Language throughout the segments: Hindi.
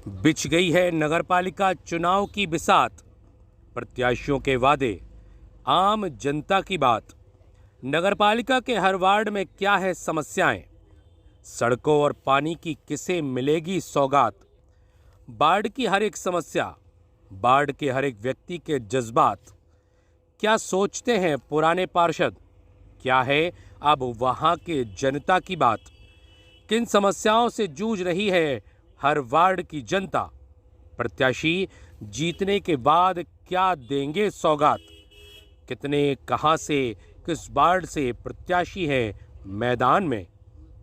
बिछ गई है नगरपालिका चुनाव की बिसात। प्रत्याशियों के वादे, आम जनता की बात। नगरपालिका के हर वार्ड में क्या है समस्याएं? सड़कों और पानी की किसे मिलेगी सौगात? बाढ़ की हर एक समस्या, बाढ़ के हर एक व्यक्ति के जज्बात। क्या सोचते हैं पुराने पार्षद? क्या है अब वहां के जनता की बात? किन समस्याओं से जूझ रही है हर वार्ड की जनता? प्रत्याशी जीतने के बाद क्या देंगे सौगात? कितने, कहां से, किस वार्ड से प्रत्याशी हैं मैदान में?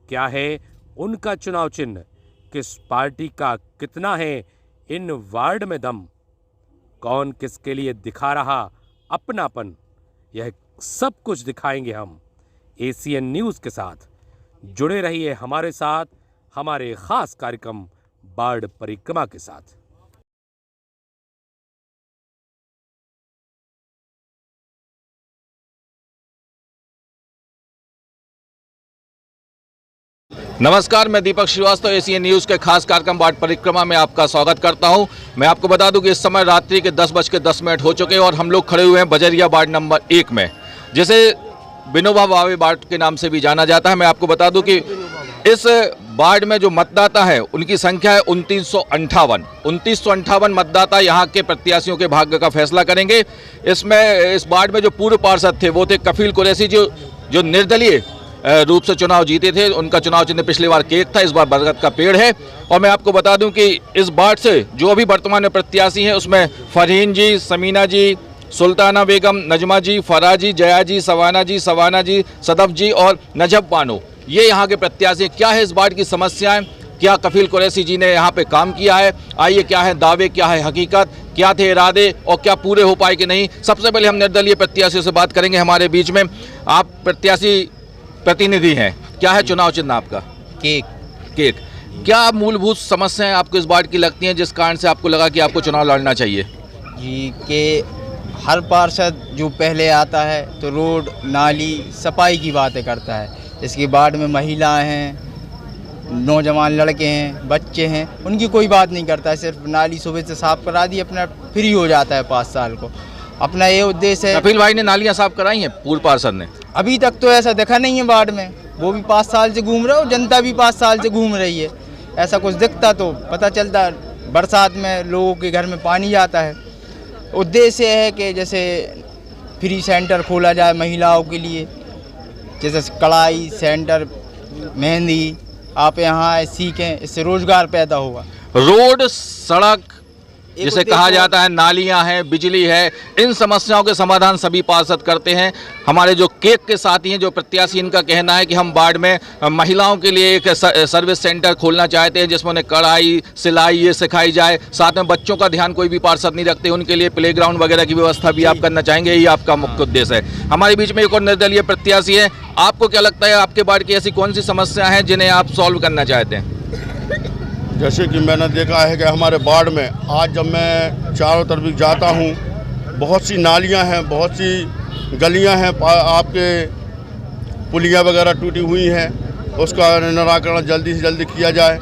क्या है उनका चुनाव चिन्ह? किस पार्टी का कितना है इन वार्ड में दम? कौन किसके लिए दिखा रहा अपनापन? यह सब कुछ दिखाएंगे हम एसीएन न्यूज़ के साथ। जुड़े रहिए हमारे साथ, हमारे खास कार्यक्रम बाढ़ परिक्रमा के साथ। नमस्कार, मैं दीपक श्रीवास्तव एसीएन न्यूज़ के खास कार्यक्रम बाढ़ परिक्रमा में आपका स्वागत करता हूं। मैं आपको बता दूं कि इस समय रात्रि के 10:10 हो चुके हैं और हम लोग खड़े हुए हैं बजरिया वार्ड नंबर 1 में, जिसे विनोबा भावे वार्ड के नाम से भी जाना जाता है। मैं आपको बता दूं कि इस वार्ड में जो मतदाता है उनकी संख्या है 2958 मतदाता यहाँ के प्रत्याशियों के भाग्य का फैसला करेंगे। इस वार्ड में जो पूर्व पार्षद थे वो थे कफील कुरैशी, जो निर्दलीय रूप से चुनाव जीते थे। उनका चुनाव चिन्ह पिछली बार केक था, इस बार बरगद का पेड़ है। और मैं आपको बता दूं कि इस वार्ड से जो अभी वर्तमान में प्रत्याशी हैं उसमें फरहीन जी, समीना जी, सुल्ताना बेगम, नजमा जी, फराह जी, जया जी, सवाना जी, सदफ जी और नजब बानो, ये यहाँ के प्रत्याशी। क्या है इस वार्ड की समस्याएं? क्या कफील कुरैशी जी ने यहाँ पे काम किया है? आइए, क्या है दावे, क्या है हकीकत, क्या थे इरादे और क्या पूरे हो पाए कि नहीं? सबसे पहले हम निर्दलीय प्रत्याशियों से बात करेंगे। हमारे बीच में आप प्रत्याशी प्रतिनिधि हैं, क्या है चुनाव चिन्ह आपका? केक। क्या मूलभूत समस्याएं आपको इस वार्ड की लगती हैं जिस कारण से आपको लगा कि आपको चुनाव लड़ना चाहिए? जी, कि हर पार्षद जो पहले आता है तो रोड, नाली, सफाई की बातें करता है। इसके वार्ड में महिलाएं हैं, नौजवान लड़के हैं, बच्चे हैं, उनकी कोई बात नहीं करता है। सिर्फ नाली सुबह से साफ करा दी, अपना फ्री हो जाता है 5 साल को। अपना ये उद्देश्य है। कपिल भाई ने नालियां साफ कराई हैं पूर्व पार्षद ने? अभी तक तो ऐसा देखा नहीं है वार्ड में। वो भी 5 साल से घूम रहे हो, जनता भी 5 साल से घूम रही है। ऐसा कुछ दिखता तो पता चलता। बरसात में लोगों के घर में पानी जाता है। उद्देश्य है कि जैसे फ्री सेंटर खोला जाए महिलाओं के लिए, जैसे कढ़ाई सेंटर, मेहंदी, आप यहाँ सीखें, इससे रोजगार पैदा होगा। रोड, सड़क जिसे कहा जाता है, नालियां हैं, बिजली है, इन समस्याओं के समाधान सभी पार्षद करते हैं। हमारे जो केक के साथी हैं, जो प्रत्याशी, इनका कहना है कि हम वार्ड में महिलाओं के लिए एक सर्विस सेंटर खोलना चाहते हैं जिसमें उन्हें कढ़ाई, सिलाई ये सिखाई जाए। साथ में बच्चों का ध्यान कोई भी पार्षद नहीं रखते, उनके लिए प्लेग्राउंड वगैरह की व्यवस्था भी आप करना चाहेंगे, यही आपका मुख्य उद्देश्य है। हमारे बीच में एक और निर्दलीय प्रत्याशी है। आपको क्या लगता है आपके वार्ड की ऐसी कौन सी समस्या है जिन्हें आप सॉल्व करना चाहते हैं? जैसे कि मैंने देखा है कि हमारे वार्ड में आज जब मैं चारों तरफ जाता हूँ, बहुत सी नालियाँ हैं, बहुत सी गलियाँ हैं, आपके पुलियाँ वगैरह टूटी हुई हैं, उसका निराकरण जल्दी से जल्दी किया जाए।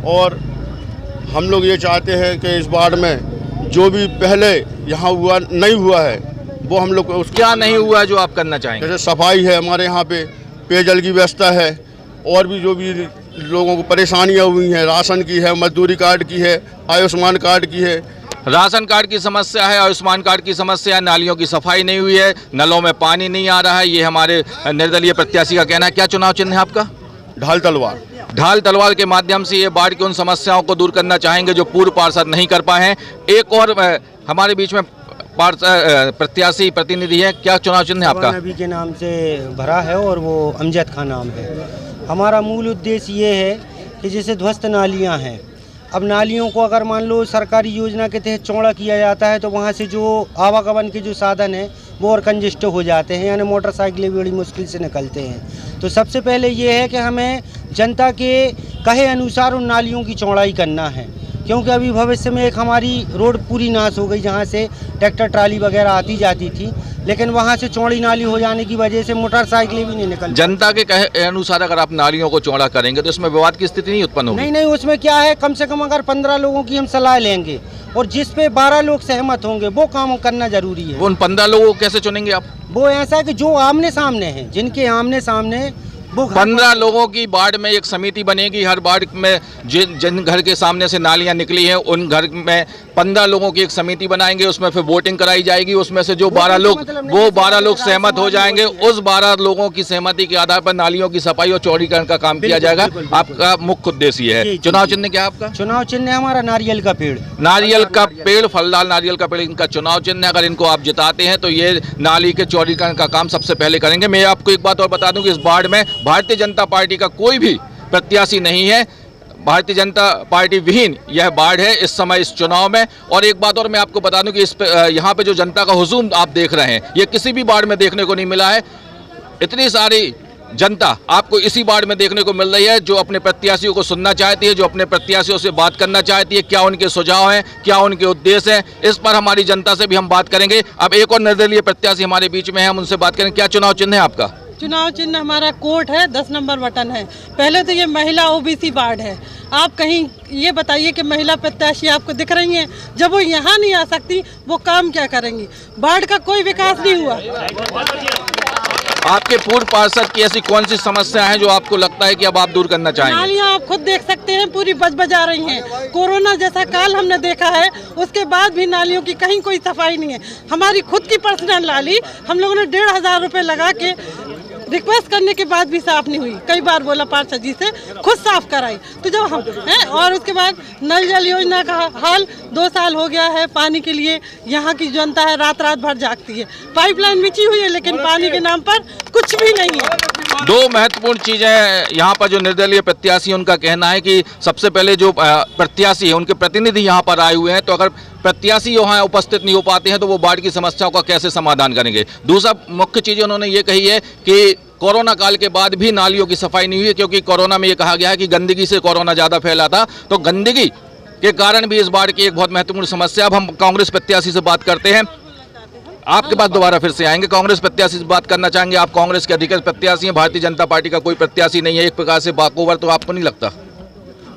और हम लोग ये चाहते हैं कि इस वार्ड में जो भी पहले यहाँ नहीं हुआ है वो हम लोग को क्या नहीं हुआ जो आप करना चाहेंगे? जैसे सफाई है हमारे यहाँ पे, पेयजल की व्यवस्था है, और भी जो भी लोगों को परेशानियां हुई हैं, राशन की है, मजदूरी कार्ड की है, आयुष्मान कार्ड की है। राशन कार्ड की समस्या है, आयुष्मान कार्ड की समस्या है, नालियों की सफाई नहीं हुई है, नलों में पानी नहीं आ रहा है, ये हमारे निर्दलीय प्रत्याशी का कहना है। क्या चुनाव चिन्ह है आपका? ढाल तलवार। ढाल तलवार के माध्यम से ये वार्ड की उन समस्याओं को दूर करना चाहेंगे जो पूर्व पार्षद नहीं कर पाए हैं। एक और हमारे बीच में प्रत्याशी प्रतिनिधि है। क्या चुनाव चिन्ह है आपका? नबी के नाम से भरा है और वो अमजद खान नाम है। हमारा मूल उद्देश्य ये है कि जैसे ध्वस्त नालियां हैं, अब नालियों को अगर मान लो सरकारी योजना के तहत चौड़ा किया जाता है तो वहाँ से जो आवागमन के जो साधन हैं वो और कंजेस्ट हो जाते हैं, यानी मोटरसाइकिलें बड़ी मुश्किल से निकलते हैं। तो सबसे पहले ये है कि हमें जनता के कहे अनुसार उन नालियों की चौड़ाई करना है, क्योंकि अभी भविष्य में एक हमारी रोड पूरी नाश हो गई जहाँ से ट्रैक्टर ट्राली वगैरह आती जाती थी, लेकिन वहाँ से चौड़ी नाली हो जाने की वजह से मोटरसाइकिलें भी नहीं निकल। जनता के कहे अनुसार अगर आप नालियों को चौड़ा करेंगे तो इसमें विवाद की स्थिति नहीं उत्पन्न होगी? नहीं, उसमें क्या है, कम से कम अगर 15 लोगों की हम सलाह लेंगे और जिस पे 12 लोग सहमत होंगे वो काम करना जरूरी है। उन 15 लोगों को कैसे चुनेंगे आप? वो ऐसा है कि जो आमने सामने हैं, जिनके आमने सामने वो 15 लोगों की वार्ड में एक समिति बनेगी। हर वार्ड में जिन घर के सामने से नालियां निकली हैं उन घर में 15 लोगों की एक समिति बनाएंगे, उसमें फिर वोटिंग कराई जाएगी। उसमें से जो 12 लोग वो 12 लोग सहमत हो जाएंगे, उस 12 लोगों की सहमति के आधार पर नालियों की सफाई और चौड़ीकरण का काम किया जाएगा। आपका मुख्य उद्देश्य है। चुनाव चिन्ह क्या आपका? चुनाव चिन्ह हमारा नारियल का पेड़। नारियल का पेड़, फलदार नारियल का पेड़ इनका चुनाव चिन्ह है। अगर इनको आप जिताते हैं तो ये नाली के चौड़ीकरण का काम सबसे पहले करेंगे। मैं आपको एक बात और बता दूं कि इस वार्ड में भारतीय जनता पार्टी का कोई भी प्रत्याशी नहीं है। भारतीय जनता पार्टी विहीन यह वार्ड है इस समय इस चुनाव में। और एक बात और मैं आपको बता दूं कि यहाँ पे जो जनता का हुजूम आप देख रहे हैं ये किसी भी वार्ड में देखने को नहीं मिला है। इतनी सारी जनता आपको इसी वार्ड में देखने को मिल रही है जो अपने प्रत्याशियों को सुनना चाहती है, जो अपने प्रत्याशियों से बात करना चाहती है, क्या उनके सुझाव हैं, क्या उनके उद्देश्य हैं, इस पर हमारी जनता से भी हम बात करेंगे। अब एक और निर्दलीय प्रत्याशी हमारे बीच में है, हम उनसे बात करेंगे। क्या चुनाव चिन्ह है आपका? चुनाव चिन्ह हमारा कोर्ट है, 10 नंबर बटन है। पहले तो ये महिला ओबीसी वार्ड है। आप कहीं ये बताइए कि महिला प्रत्याशी आपको दिख रही हैं? जब वो यहाँ नहीं आ सकती वो काम क्या करेंगी? वार्ड का कोई विकास नहीं हुआ। आपके पूर्व पार्षद की ऐसी कौन सी समस्या है जो आपको लगता है कि अब आप दूर करना चाहेंगे? नालियाँ आप खुद देख सकते हैं पूरी बजा रही हैं। कोरोना जैसा काल हमने देखा है, उसके बाद भी नालियों की कहीं कोई सफाई नहीं है। हमारी खुद की पर्सनल नाली हम लोगों ने 1500 रुपये लगा के रिक्वेस्ट करने के बाद भी साफ नहीं हुई। कई बार बोला पार्षद जी से, खुद साफ कराई। तो जब हम हैं, और उसके बाद नल जल योजना का हाल 2 साल हो गया है। पानी के लिए यहाँ की जनता है रात रात भर जागती है। पाइपलाइन बिछी हुई है लेकिन पानी के नाम पर कुछ भी नहीं है। 2 महत्वपूर्ण चीजें यहाँ पर जो निर्दलीय प्रत्याशी उनका कहना है कि सबसे पहले जो प्रत्याशी है उनके प्रतिनिधि यहाँ पर आए हुए हैं, तो अगर प्रत्याशी यहाँ उपस्थित नहीं हो पाते हैं तो वो वार्ड की समस्याओं का कैसे समाधान करेंगे। दूसरा मुख्य चीज उन्होंने ये कही है कि कोरोना काल के बाद भी नालियों की सफाई नहीं हुई, क्योंकि कोरोना में ये कहा गया है कि गंदगी से कोरोना ज्यादा फैला था, तो गंदगी के कारण भी इस वार्ड की एक बहुत महत्वपूर्ण समस्या। अब हम कांग्रेस प्रत्याशी से बात करते हैं। आपके पास दोबारा फिर से आएंगे। कांग्रेस प्रत्याशी से बात करना चाहेंगे। आप कांग्रेस के अधिकृत प्रत्याशी हैं, भारतीय जनता पार्टी का कोई प्रत्याशी नहीं है। एक प्रकार से बाकोवर तो आपको नहीं लगता?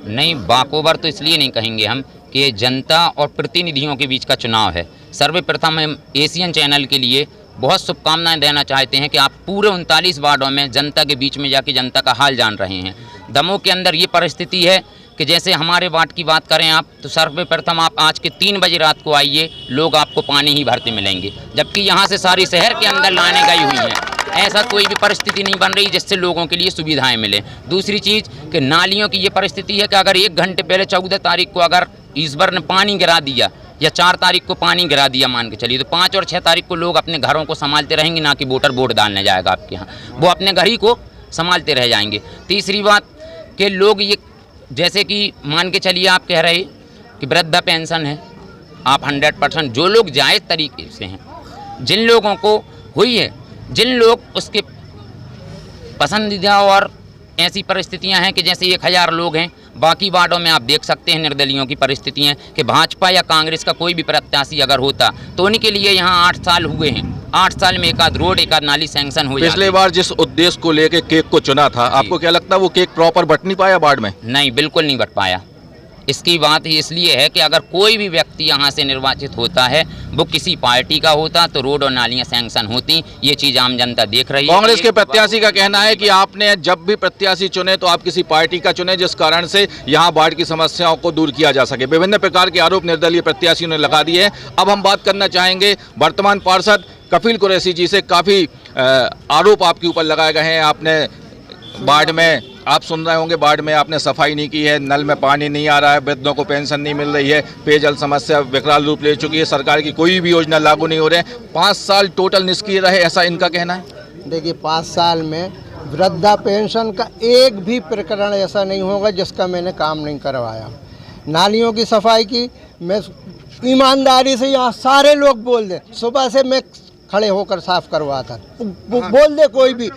नहीं, बाकोवर तो इसलिए नहीं कहेंगे हम कि जनता और प्रतिनिधियों के बीच का चुनाव है। सर्वप्रथम हम एशियन चैनल के लिए बहुत शुभकामनाएं देना चाहते हैं कि आप पूरे 39 वार्डों में जनता के बीच में जाके जनता का हाल जान रहे हैं। दमोह के अंदर ये परिस्थिति है कि जैसे हमारे वार्ड की बात करें आप, तो सर्वप्रथम आप आज के 3 बजे रात को आइए, लोग आपको पानी ही भरते मिलेंगे, जबकि यहाँ से सारी शहर के अंदर लाने गई हुई हैं। ऐसा कोई भी परिस्थिति नहीं बन रही जिससे लोगों के लिए सुविधाएं मिले। दूसरी चीज़ कि नालियों की ये परिस्थिति है कि अगर 1 घंटे पहले 14 तारीख को अगर ईश्वर ने पानी गिरा दिया या 4 तारीख को पानी गिरा दिया मान के चलिए, तो 5 और 6 तारीख को लोग अपने घरों को संभालते रहेंगे, ना कि वोट डालने जाएगा आपके यहाँ, वो अपने घर ही को संभालते रह जाएंगे। तीसरी बात कि लोग ये जैसे कि मान के चलिए आप कह रहे कि वृद्धा पेंशन है, आप 100% जो लोग जायज़ तरीके से हैं, जिन लोगों को हुई है, जिन लोग उसके पसंदीदा, और ऐसी परिस्थितियां हैं कि जैसे 1000 लोग हैं, बाकी वार्डों में आप देख सकते हैं निर्दलियों की परिस्थितियां कि भाजपा या कांग्रेस का कोई भी प्रत्याशी अगर होता तो उन्हीं के लिए यहाँ 8 साल हुए हैं। 8 साल में एक आध रोड, एक आध नाली सैंक्शन हो जाती। पिछले बार जिस उद्देश्य को लेके केक को चुना था, आपको क्या लगता है वो केक प्रॉपर बट नहीं पाया वार्ड में? नहीं, बिल्कुल नहीं बट पाया। इसकी बात इसलिए है कि अगर कोई भी व्यक्ति यहाँ से निर्वाचित होता है, वो किसी पार्टी का होता, तो रोड और नालियाँ सैंक्शन होती। ये चीज़ आम जनता देख रही है। कांग्रेस के प्रत्याशी का कहना है कि आपने जब भी प्रत्याशी चुने तो आप किसी पार्टी का चुने जिस कारण से यहाँ वार्ड की समस्याओं को दूर किया जा सके। विभिन्न प्रकार के आरोप निर्दलीय प्रत्याशियों ने लगा दिए हैं। अब हम बात करना चाहेंगे वर्तमान पार्षद कफील कुरैशी जी से। काफ़ी आरोप आपके ऊपर लगाए गए हैं। आपने वार्ड में, आप सुन रहे होंगे, वार्ड में आपने सफाई नहीं की है, नल में पानी नहीं आ रहा है, वृद्धों को पेंशन नहीं मिल रही है, पेयजल समस्या विकराल रूप ले चुकी है, सरकार की कोई भी योजना लागू नहीं हो रहे हैं। 5 साल टोटल निष्क्रिय रहे, ऐसा इनका कहना है। देखिए, 5 साल में वृद्धा पेंशन का एक भी प्रकरण ऐसा नहीं होगा जिसका मैंने काम नहीं करवाया। नालियों की सफाई की, मैं ईमानदारी से यहाँ सारे लोग बोल दें, सुबह से मैं खड़े होकर साफ करवाता। बोल दे कोई भी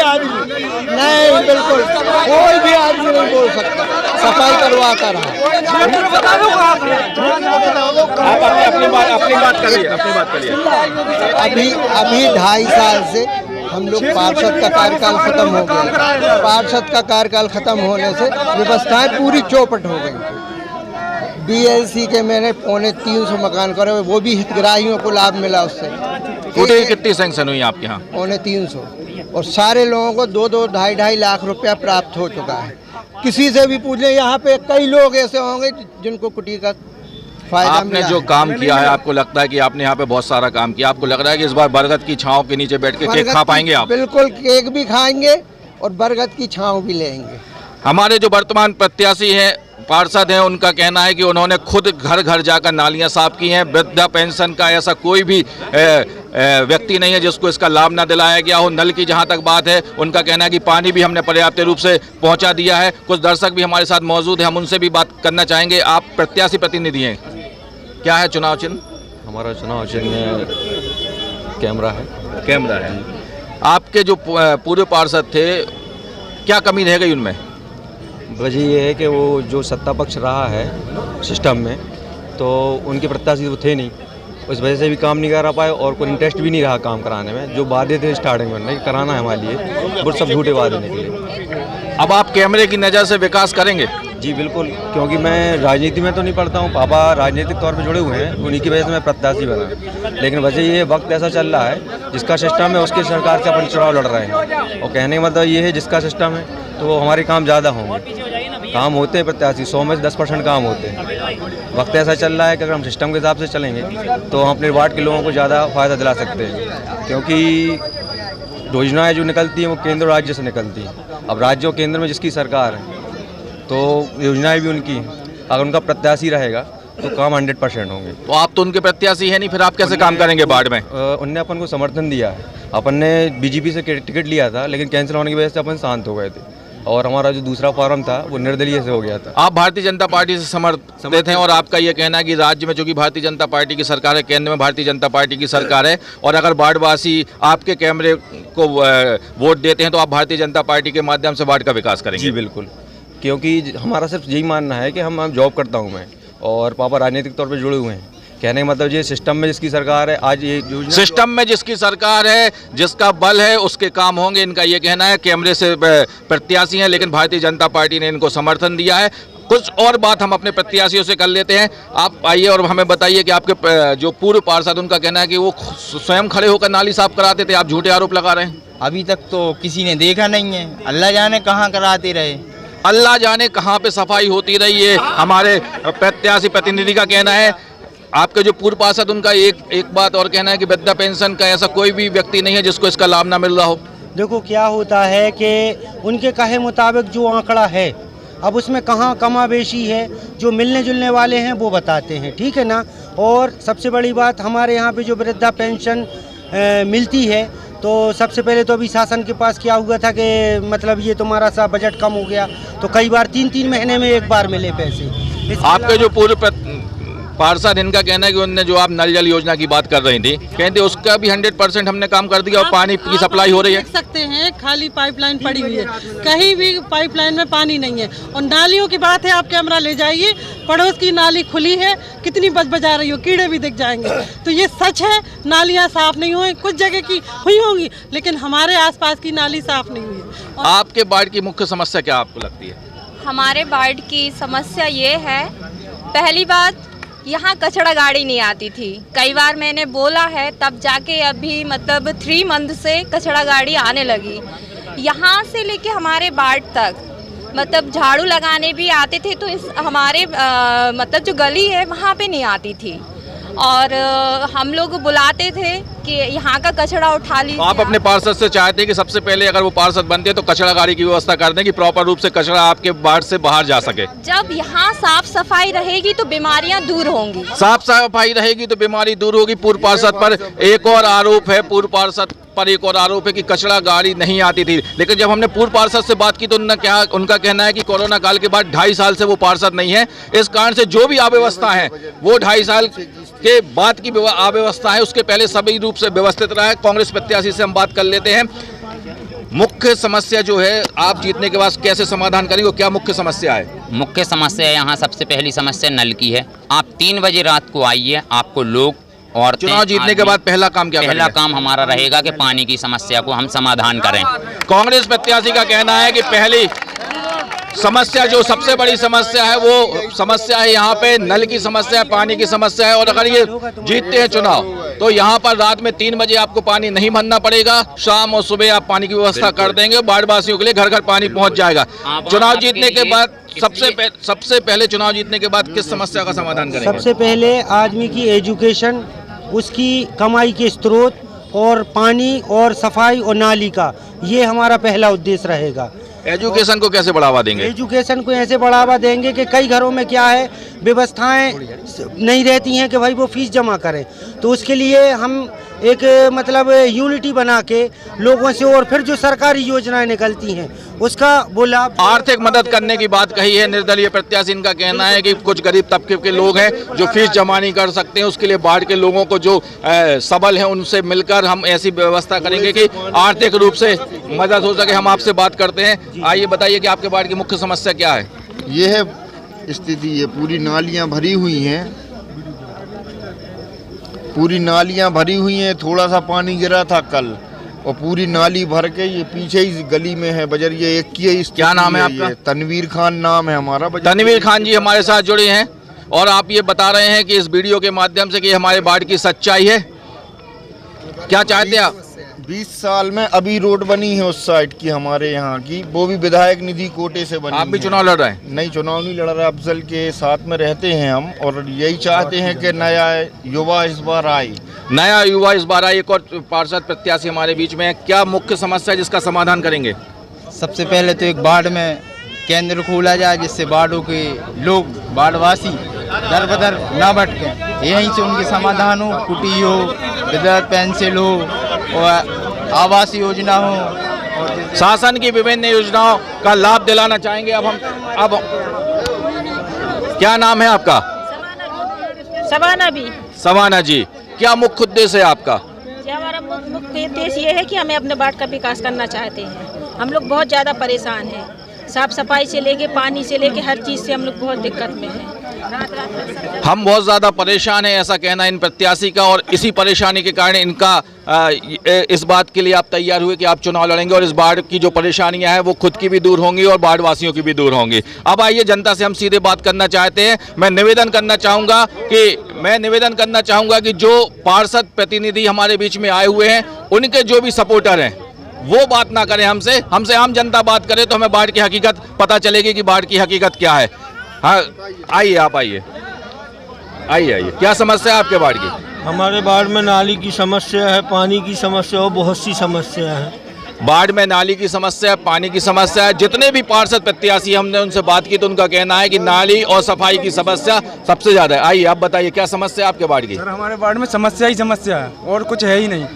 आदमी नहीं, बिल्कुल कोई भी आदमी नहीं बोल सकता, सफाई करवाता रहा। अपनी बात करिए। अभी 2.5 साल से हम लोग पार्षद का कार्यकाल खत्म हो गया। पार्षद का कार्यकाल खत्म होने से व्यवस्थाएं पूरी चौपट हो गई। BLC के मैंने 350 मकान करे, वो भी हितग्राहियों को लाभ मिला उससे। टोटल कितनी सैंक्शन हुई आपके यहाँ? 350, और सारे लोगों को 2-2, 2.5 लाख रुपया प्राप्त हो चुका है। किसी से भी पूछ लें, यहाँ पे कई लोग ऐसे होंगे जिनको कुटीर का फायदा आपने मिला जो है। काम किया है, आपको लगता है कि आपने यहाँ पे बहुत सारा काम किया, आपको लग रहा है कि इस बार बरगद की छांव के नीचे बैठ के केक खा पाएंगे आप? बिल्कुल, केक भी खाएंगे और बरगद की छांव भी लेंगे। हमारे जो वर्तमान प्रत्याशी हैं, पार्षद हैं, उनका कहना है कि उन्होंने खुद घर घर जाकर नालियां साफ की हैं। वृद्धा पेंशन का ऐसा कोई भी व्यक्ति नहीं है जिसको इसका लाभ ना दिलाया गया हो। नल की जहां तक बात है, उनका कहना है कि पानी भी हमने पर्याप्त रूप से पहुंचा दिया है। कुछ दर्शक भी हमारे साथ मौजूद हैं, हम उनसे भी बात करना चाहेंगे। आप प्रत्याशी प्रतिनिधि हैं, क्या है चुनाव चिन्ह? हमारा चुनाव चिन्ह कैमरा है। कैमरा है। आपके जो पूर्व पार्षद थे, क्या कमी रह गई उनमें? वजह ये है कि वो जो सत्ता पक्ष रहा है सिस्टम में, तो उनके प्रत्याशी वो थे नहीं, उस वजह से भी काम नहीं करा पाए और कोई इंटरेस्ट भी नहीं रहा काम कराने में। जो वादे थे स्टार्टिंग में नहीं कराना है हमारे लिए, वो सब झूठे वादे निकले। अब आप कैमरे की नज़र से विकास करेंगे? जी बिल्कुल, क्योंकि मैं राजनीति में तो नहीं पढ़ता हूँ, पापा राजनीतिक तौर पे जुड़े हुए हैं, उन्हीं की वजह से मैं प्रत्याशी बना। लेकिन वजह ये वक्त ऐसा चल रहा है, जिसका सिस्टम है उसके सरकार से अपन चुनाव लड़ रहे हैं। और कहने का मतलब ये है जिसका सिस्टम है तो वो हमारे काम ज़्यादा होंगे। काम होते हैं प्रत्याशी 100 में से 10% काम होते हैं। वक्त ऐसा चल रहा है कि अगर हम सिस्टम के हिसाब से चलेंगे तो हम अपने वार्ड के लोगों को ज़्यादा फ़ायदा दिला सकते हैं, क्योंकि योजनाएँ जो निकलती हैं वो केंद्र और राज्य से निकलती हैं। अब राज्य और केंद्र में जिसकी सरकार है तो योजनाएं भी उनकी, अगर उनका प्रत्याशी रहेगा तो काम 100% होंगे। तो आप तो उनके प्रत्याशी है नहीं, फिर आप कैसे काम करेंगे वार्ड में? उनने अपन को समर्थन दिया है, अपन ने बीजेपी से टिकट लिया था, लेकिन कैंसिल होने की वजह से अपन शांत हो गए थे, और हमारा जो दूसरा फॉर्म था वो निर्दलीय से हो गया था। आप भारतीय जनता पार्टी से समर्थित हैं और आपका ये कहना है कि राज्य में चूंकि भारतीय जनता पार्टी की सरकार है, केंद्र में भारतीय जनता पार्टी की सरकार है, और अगर वार्डवासी आपके कैमरे को वोट देते हैं तो आप भारतीय जनता पार्टी के माध्यम से वार्ड का विकास करेंगे? जी बिल्कुल, क्योंकि हमारा सिर्फ यही मानना है कि हम जॉब करता हूँ मैं, और पापा राजनीतिक तौर पे जुड़े हुए हैं। कहने का मतलब ये सिस्टम में जिसकी सरकार है, आज ये सिस्टम में जिसकी सरकार है, जिसका बल है, उसके काम होंगे, इनका ये कहना है। कैमरे से प्रत्याशी हैं, लेकिन भारतीय जनता पार्टी ने इनको समर्थन दिया है। कुछ और बात हम अपने प्रत्याशियों से कर लेते हैं। आप आइए और हमें बताइए कि आपके जो पूर्व पार्षद, उनका कहना है कि वो स्वयं खड़े होकर नाली साफ कराते थे, आप झूठे आरोप लगा रहे हैं। अभी तक तो किसी ने देखा नहीं है, अल्लाह जाने कहाँ कराते रहे, अल्लाह जाने कहाँ पे सफाई होती रही है। हमारे प्रत्याशी प्रतिनिधि का कहना है। आपके जो पूर्व पार्षद, उनका एक बात और कहना है कि वृद्धा पेंशन का ऐसा कोई भी व्यक्ति नहीं है जिसको इसका लाभ ना मिल रहा हो। देखो क्या होता है कि उनके कहे मुताबिक जो आंकड़ा है, अब उसमें कहाँ कमा बेशी है, जो मिलने जुलने वाले हैं वो बताते हैं, ठीक है ना। और सबसे बड़ी बात, हमारे यहाँ पे जो वृद्धा पेंशन मिलती है, तो सबसे पहले तो अभी शासन के पास क्या हुआ था कि मतलब ये तुम्हारा सा बजट कम हो गया, तो कई बार 3-3 महीने में एक बार मिले पैसे। आपके जो पूर्व पार्षद, इनका कहना है कि उनने जो आप नल जल योजना की बात कर रही थी, कहते उसका भी 100% हमने काम कर दिया और पानी की सप्लाई हो रही है। देख सकते हैं खाली पाइपलाइन पड़ी हुई है, कहीं भी पाइपलाइन में पानी नहीं है। और नालियों की बात है, आप कैमरा ले जाइए, पड़ोस की नाली खुली है, कितनी बजा रही हो, कीड़े भी दिख जाएंगे। तो ये सच है, नालियाँ साफ नहीं हुई, कुछ जगह की हुई होंगी, लेकिन हमारे आसपास की नाली साफ नहीं हुई है। आपके वार्ड की मुख्य समस्या क्या आपको लगती है? हमारे वार्ड की समस्या ये है, पहली बात यहाँ कचरा गाड़ी नहीं आती थी। कई बार मैंने बोला है, तब जाके अभी मतलब 3 मंथ से कचरा गाड़ी आने लगी। यहाँ से लेके हमारे वार्ड तक मतलब झाड़ू लगाने भी आते थे, तो इस हमारे मतलब जो गली है वहाँ पे नहीं आती थी, और हम लोग बुलाते थे कि यहाँ का कचरा उठा लीजिए। आप अपने पार्षद से चाहते हैं कि सबसे पहले अगर वो पार्षद बनते हैं तो कचरा गाड़ी की व्यवस्था कर दें कि प्रॉपर रूप से कचरा आपके वार्ड से बाहर जा सके। जब यहाँ साफ सफाई रहेगी तो बीमारियाँ दूर होंगी। साफ सफाई रहेगी तो बीमारी दूर होगी। पूर्व पार्षद पर एक और आरोप है, पूर्व पार्षद पर एक और आरोप है कि कचरा गाड़ी नहीं आती थी। लेकिन जब हमने पूर्व पार्षद से बात की तो उनका कहना है कि कोरोना काल के बाद 2.5 साल से वो पार्षद नहीं है, इस कारण से जो भी अव्यवस्था है वो 2.5 साल के बाद की अव्यवस्था है उसके पहले सभी रूप से व्यवस्थित रहा है। कांग्रेस प्रत्याशी से हम बात कर लेते हैं। मुख्य समस्या जो है आप जीतने के बाद कैसे समाधान करेंगे, क्या मुख्य समस्या है? मुख्य समस्या यहाँ सबसे पहली समस्या नल की है। आप 3 बजे रात को आइए, आपको लोग और चुनाव जीतने के बाद पहला काम क्या पहला काम हमारा रहेगा कि पानी की समस्या को हम समाधान करें। कांग्रेस प्रत्याशी का कहना है कि पहली समस्या जो सबसे बड़ी समस्या है वो समस्या है यहाँ पे नल की समस्या है, पानी की समस्या है। और अगर ये जीतते हैं चुनाव तो यहाँ पर रात में 3 बजे आपको पानी नहीं भरना पड़ेगा, शाम और सुबह आप पानी की व्यवस्था कर देंगे, बाढ़ वासियों के लिए घर घर पानी पहुँच जाएगा। चुनाव जीतने के बाद सबसे पहले चुनाव जीतने के बाद किस समस्या का समाधान करेंगे? सबसे पहले आदमी की एजुकेशन, उसकी कमाई के स्रोत और पानी और सफाई और नाली का, ये हमारा पहला उद्देश्य रहेगा। एजुकेशन को कैसे बढ़ावा देंगे? एजुकेशन को ऐसे बढ़ावा देंगे कि कई घरों में क्या है व्यवस्थाएं नहीं रहती हैं कि भाई वो फीस जमा करें, तो उसके लिए हम एक मतलब यूनिटी बना के लोगों से, और फिर जो सरकारी योजनाएं निकलती हैं उसका वो लाभ। आर्थिक मदद करने की बात कही है निर्दलीय प्रत्याशी। इनका कहना है कि कुछ गरीब तबके के लोग हैं जो फीस जमा नहीं कर सकते हैं, उसके लिए बाढ़ के लोगों को जो सबल हैं उनसे मिलकर हम ऐसी व्यवस्था करेंगे कि आर्थिक रूप से मदद हो सके। हम आपसे बात करते हैं। आइए बताइए कि आपके बाढ़ की मुख्य समस्या क्या है? ये है स्थिति, ये पूरी नालियाँ भरी हुई हैं, पूरी नालियाँ भरी हुई हैं। थोड़ा सा पानी गिरा था कल और पूरी नाली भर के ये पीछे ही गली में है बजरिया 1 की। क्या नाम है आपका? तनवीर खान नाम है हमारा। तनवीर खान जी हमारे साथ जुड़े हैं और आप ये बता रहे हैं कि इस वीडियो के माध्यम से कि हमारे बाढ़ की सच्चाई है, क्या चाहते हैं आप? 20 साल में अभी रोड बनी है उस साइड की हमारे यहाँ की, वो भी विधायक निधि कोटे से बनी। आप भी चुनाव लड़ रहे हैं? नहीं, चुनाव नहीं लड़ रहा, अफजल के साथ में रहते हैं हम और यही चाहते हैं कि नया युवा इस बार आए। नया युवा इस बार आए। एक और पार्षद प्रत्याशी हमारे बीच में है, क्या मुख्य समस्या जिसका समाधान करेंगे? सबसे पहले तो एक बाढ़ में केंद्र खोला जाए जिससे बाढ़ों के लोग, बाढ़वासी दर बदर ना भटकें, यहीं से उनके समाधान हो। कुटी हो, विधवा पेंशन हो और आवास योजना हो। शासन की विभिन्न योजनाओं का लाभ दिलाना चाहेंगे। अब क्या नाम है आपका? सवाना जी, क्या मुख्य उद्देश्य है आपका? हमारा मुख्य उद्देश्य ये है कि हमें अपने बाढ़ का विकास करना चाहते हैं। हम लोग बहुत ज़्यादा परेशान हैं, साफ सफाई से लेके पानी से लेके हर चीज़ से हम लोग बहुत दिक्कत में हैं। हम बहुत ज़्यादा परेशान हैं, ऐसा कहना इन प्रत्याशी का। और इसी परेशानी के कारण इनका इस बात के लिए आप तैयार हुए कि आप चुनाव लड़ेंगे और इस बाढ़ की जो परेशानियां हैं वो खुद की भी दूर होंगी और बाढ़ वासियों की भी दूर होंगी। अब आइए जनता से हम सीधे बात करना चाहते हैं। मैं निवेदन करना चाहूँगा कि जो पार्षद प्रतिनिधि हमारे बीच में आए हुए हैं उनके जो भी सपोर्टर हैं वो बात ना करें हमसे आम जनता बात करे तो हमें बाढ़ की हकीकत पता चलेगी कि बाढ़ की हकीकत क्या है। हाँ, आइए आप आइए। क्या समस्या है आपके बाढ़ की? हमारे बाढ़ में नाली की समस्या है, पानी की समस्या और बहुत सी समस्या है। बाढ़ में नाली की समस्या, पानी की समस्या है। जितने भी पार्षद प्रत्याशी हमने उनसे बात की तो उनका कहना है कि नाली और सफाई की समस्या सबसे ज़्यादा है। आइए आप बताइए क्या समस्या है आपके बाढ़ की? सर, हमारे बाढ़ में समस्या ही समस्या है और कुछ है ही नहीं,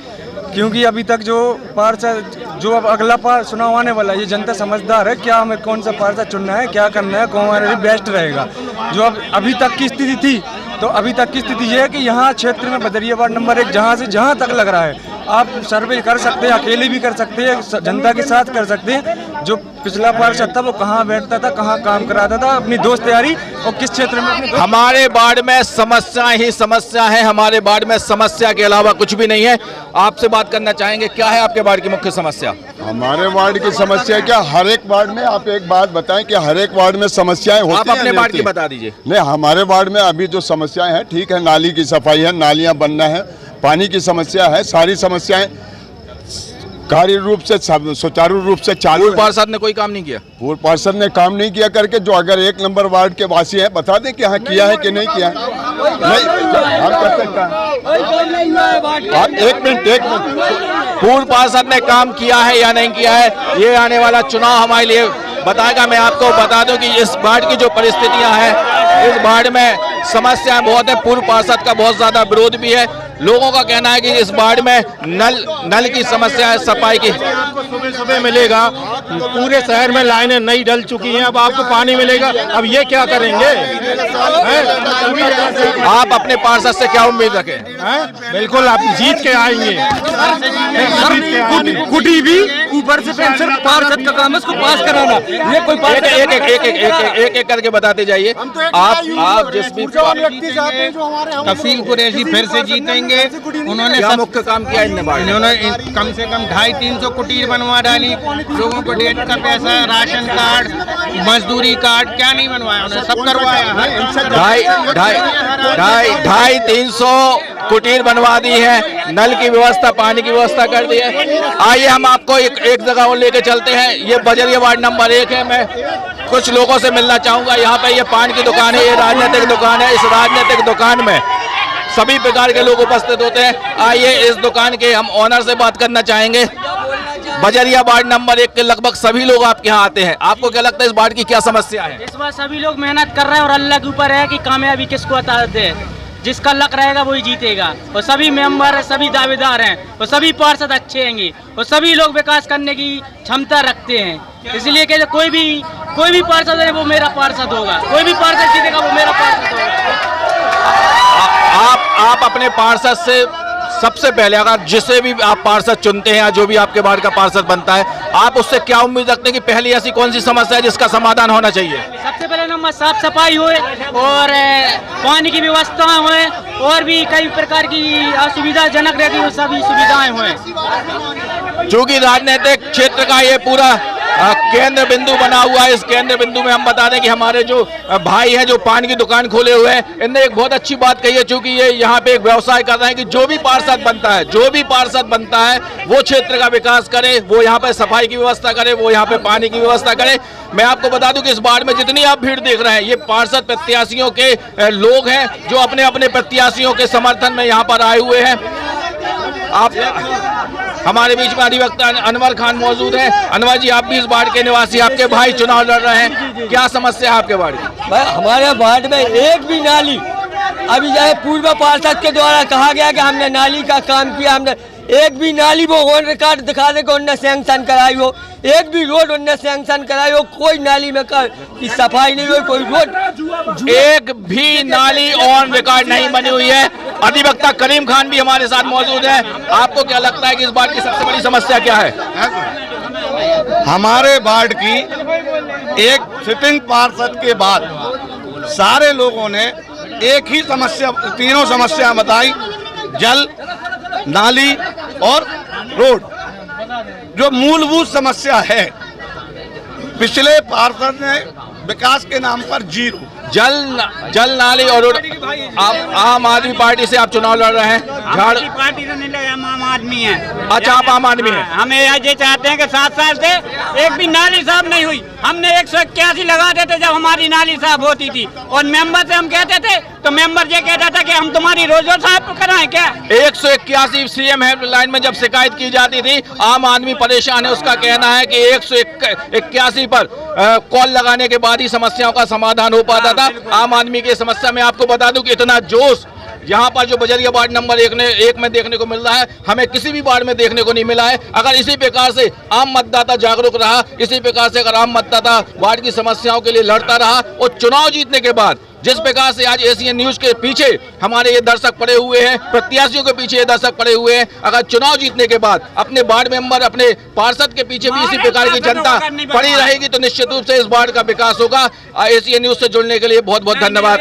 क्योंकि अभी तक जो पार्षद, जो अब अगला चुनाव आने वाला है, ये जनता समझदार है क्या हमें कौन सा पार्षद चुनना है, क्या करना है, कौन हमारे लिए बेस्ट रहेगा। जो अब अभी तक की स्थिति थी, तो अभी तक की स्थिति ये है कि यहाँ क्षेत्र में बदरिया वार्ड नंबर 1 जहाँ से जहाँ तक लग रहा है, आप सर्वे कर सकते हैं, अकेले भी कर सकते हैं, जनता के साथ कर सकते हैं। जो पिछला पार्षद था वो कहाँ बैठता था, कहाँ काम कराता था, अपनी दोस्त यारी और किस क्षेत्र में। हमारे बाढ़ में समस्या ही समस्या है, हमारे बाढ़ में समस्या के अलावा कुछ भी नहीं है। आपसे बात करना चाहेंगे, क्या है आपके बाढ़ की मुख्य समस्या? हमारे वार्ड की समस्या क्या, हर एक वार्ड में आप एक बात बताएं कि हर एक वार्ड में समस्याएं होती हैं। आप अपने वार्ड की बता दीजिए। नहीं, हमारे वार्ड में अभी जो समस्याएं हैं ठीक है, नाली की सफाई है, नालियां बनना है, पानी की समस्या है, सारी समस्याएं कार्य रूप से सुचारू रूप से चालू। पूर्व पार्षद ने कोई काम नहीं किया? पूर्व पार्षद ने काम नहीं किया करके जो अगर 1 नंबर वार्ड के वासी हैं बता दें कि हाँ किया है कि नहीं किया है। नहीं, हम कर सकते हैं। एक मिनट, पूर्व पार्षद ने काम किया है या नहीं किया है, ये आने वाला चुनाव हमारे लिए बताएगा। मैं आपको बता दूं कि इस बाढ़ की जो परिस्थितियां हैं, इस बाढ़ में समस्याएं बहुत है। पूर्व पार्षद का बहुत ज्यादा विरोध भी है। लोगों का कहना है कि इस वार्ड में नल की समस्या है, सफाई की। आपको सुबह सुबह मिलेगा, पूरे शहर में लाइनें नई डल चुकी हैं, अब आपको पानी मिलेगा, अब ये क्या करेंगे? आप अपने पार्षद से क्या उम्मीद रखें? बिल्कुल आप जीत के आएंगे। कुटी भी ऊपर से पेंशन पार्षद का काम है, उसको पास कराना। ये कोई एक करके बताते जाइए। आप जिस भी कफील कुरैशी फिर से जीतेंगे। उन्होंने क्या मुख्य काम किया इन्होंने कम से कम 250-300 कुटीर बनवा डाली, लोगों को डेट का पैसा, राशन कार्ड, मजदूरी कार्ड, क्या नहीं बनवाया उन्होंने, सब करवाया। 250-300 कुटीर बनवा दी है, नल की व्यवस्था, पानी की व्यवस्था कर दी है। आइए हम आपको एक जगह और लेके चलते हैं। ये बजरिया वार्ड नंबर 1 है। मैं कुछ लोगों से मिलना चाहूंगा। यहाँ पे ये पान की दुकान है, ये राजनीतिक दुकान है। इस राजनीतिक दुकान में सभी प्रकार के लोग उपस्थित होते हैं। आइए इस दुकान के हम ऑनर से बात करना चाहेंगे। बजरिया वार्ड नंबर 1 के लगभग सभी लोग आपके यहाँ आते हैं। आपको क्या लगता है इस वार्ड की क्या समस्या है? इस बार सभी लोग मेहनत कर रहे हैं और अल्लाह के ऊपर है कि कामयाबी किसको अता दे। जिसका लक रहेगा वही जीतेगा। और सभी मेंबर, सभी दावेदार हैं और सभी पार्षद अच्छे हैं और सभी लोग विकास करने की क्षमता रखते हैं। इसलिए कि कोई भी पार्षद है वो मेरा पार्षद होगा, कोई भी पार्षद जीतेगा वो मेरा पार्षद होगा। आप अपने पार्षद से सबसे पहले, अगर जिसे भी आप पार्षद चुनते हैं या जो भी आपके वार्ड का पार्षद बनता है, आप उससे क्या उम्मीद रखते हैं कि पहली ऐसी कौन सी समस्या है जिसका समाधान होना चाहिए? सबसे पहले नंबर साफ सफाई होए और पानी की व्यवस्था होए और भी कई प्रकार की असुविधाजनक रहती है, सभी सुविधाएं होए। चूंकि राजनीतिक क्षेत्र का ये पूरा केंद्र बिंदु बना हुआ है, इस केंद्र बिंदु में हम बता दें कि हमारे जो भाई हैं जो पान की दुकान खोले हुए हैं, इनने एक बहुत अच्छी बात कही है। चूंकि ये यहाँ पे एक व्यवसाय कर रहे हैं कि जो भी पार्षद बनता है वो क्षेत्र का विकास करे, वो यहाँ पे सफाई की व्यवस्था करे, वो यहाँ पे पानी की व्यवस्था करे। मैं आपको बता दूं कि इस वार्ड में जितनी आप भीड़ देख रहे हैं, ये पार्षद प्रत्याशियों के लोग हैं जो अपने अपने प्रत्याशियों के समर्थन में यहाँ पर आए हुए हैं। आप हमारे बीच में अधिवक्ता अनवर खान मौजूद है। अनवर जी, आप भी इस वार्ड के निवासी, आपके भाई चुनाव लड़ रहे हैं, क्या समस्या है आपके वार्ड की? हमारे वार्ड में एक भी नाली, अभी चाहे पूर्व पार्षद के द्वारा कहा गया कि हमने नाली का काम किया, हमने एक भी नाली वो ऑन रिकॉर्ड दिखा दे कि उनने सैंक्शन कराई हो, एक भी रोड उनने सैंक्शन कराई हो, कोई नाली में की सफाई नहीं हुई, कोई रोड एक भी नाली ऑन रिकॉर्ड नहीं बनी हुई है। अधिवक्ता करीम खान भी हमारे साथ मौजूद है। आपको क्या लगता है कि इस बार की सबसे बड़ी समस्या क्या है? हमारे वार्ड की एक सिटिंग पार्षद के बाद सारे लोगों ने एक ही समस्या, तीनों समस्या बताई, जल, नाली और रोड, जो मूलभूत समस्या है। पिछले पार्षद ने विकास के नाम पर जीरो, जल नाली और रोड। आप आम आदमी पार्टी से आप चुनाव लड़ रहे हैं? पार्टी से नहीं लगे, हम आम आदमी हैं। अच्छा, आप आम आदमी हैं। हमें ये चाहते हैं कि 7 साल से एक भी नाली साफ नहीं हुई। हमने 181 लगाते थे जब हमारी नाली साफ होती थी, और मेंबर से हम कहते थे तो मेंबर ये कहता था कि हम तुम्हारी रोज साफ कराएं क्या। 181 सीएम हेल्पलाइन में जब शिकायत की जाती थी, आम आदमी परेशान है। उसका कहना है कि 181 पर कॉल लगाने के बाद ही समस्याओं का समाधान हो पाता था। आम आदमी की समस्या में आपको बता दूं कि इतना जोश यहाँ पर जो बजरिया वार्ड नंबर 1 में देखने को मिल रहा है, हमें किसी भी वार्ड में देखने को नहीं मिला है। अगर इसी प्रकार से आम मतदाता जागरूक रहा, इसी प्रकार से अगर आम मतदाता वार्ड की समस्याओं के लिए लड़ता रहा और चुनाव जीतने के बाद जिस प्रकार से आज एसीएन न्यूज के पीछे हमारे ये दर्शक पड़े हुए हैं, प्रत्याशियों के पीछे ये दर्शक पड़े हुए हैं, अगर चुनाव जीतने के बाद अपने वार्ड मेंबर, अपने पार्षद के पीछे भी इसी प्रकार की जनता पड़ी रहेगी तो निश्चित रूप से इस वार्ड का विकास होगा। एसीएन न्यूज से जुड़ने के लिए बहुत बहुत धन्यवाद।